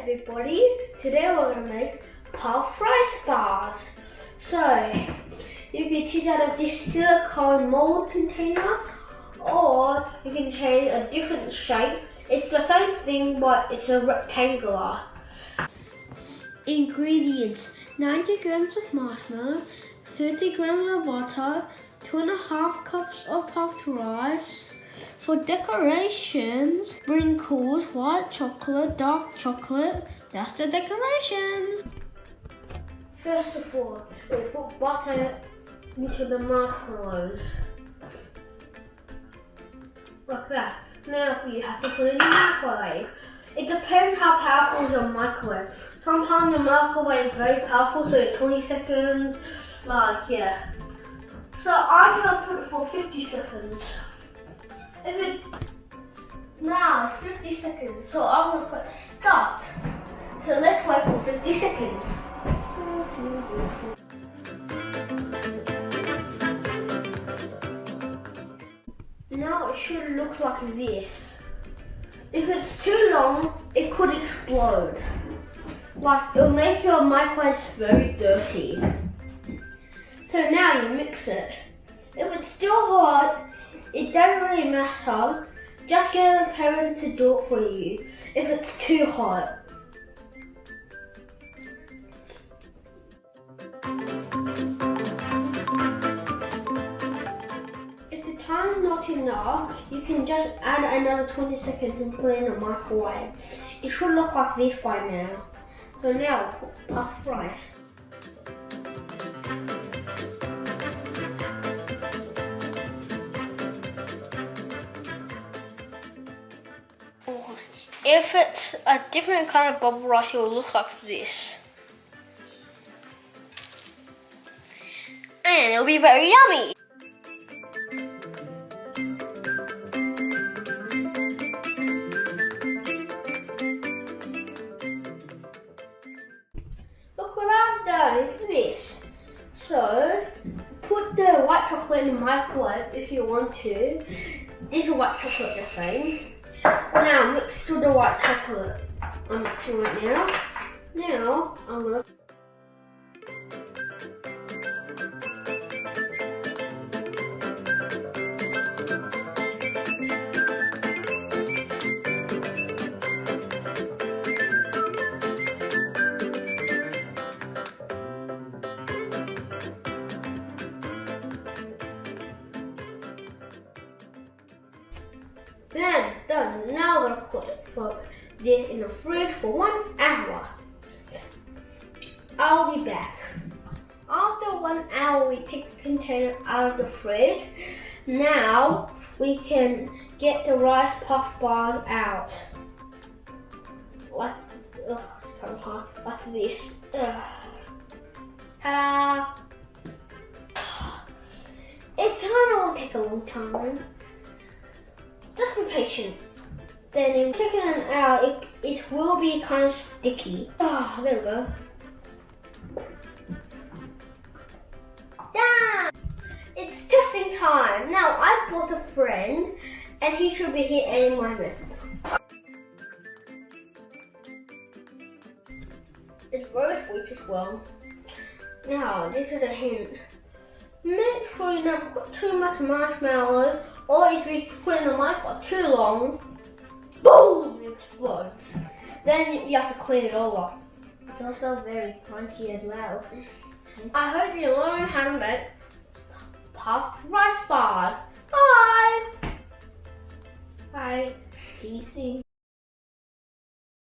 everybody, today we're going to make puff rice bars. So you can choose out of this silicone mould container, or you can change a different shape. It's the same thing but it's a rectangular. Ingredients: 90 grams of marshmallow, 30 grams of butter, 2.5 cups of puffed rice. For decorations, sprinkles, white chocolate, dark chocolate. That's the decorations. First of all, we put butter into the marshmallows. Like that. Now you have to put it in the microwave. It depends how powerful your microwave. Sometimes the microwave is very powerful, so 20 seconds, yeah. So I'm gonna put it for 50 seconds. Now it's 50 seconds, so I'm gonna put start. So let's wait for 50 seconds. Now it should look like this. If it's too long, it could explode. It'll make your microwave very dirty. So now you mix it. If it's still hot, it doesn't really matter. Just get a parent to do it for you if it's too hot. If the time is not enough, you can just add another 20 seconds and put it in the microwave. It should look like this by now. So now put puffed rice. If it's a different kind of bubble rice, it will look like this. And it'll be very yummy. Look what I've done, is this. So, put the white chocolate in the microwave if you want to. This is white chocolate the same. Now mix with the white chocolate. I'm mixing right now. Now I'm gonna Bam, done. Now I'm gonna put this in the fridge for 1 hour. I'll be back. After 1 hour, we take the container out of the fridge. Now we can get the rice puff bars out. It's kind of hard. Like this. Ta-da! It kind of will take a long time. Just be patient. Then in taking it out, it will be kind of sticky. There we go. Done! It's testing time. Now I brought a friend and he should be here any moment. It's very sweet as well. Now this is a hint. Make sure you don't put too much marshmallows, or if you put in the microwave too long, boom, it explodes. Then you have to clean it all up. It's also very crunchy as well. I hope you learn how to make puffed rice bars. Bye! Bye. See you soon.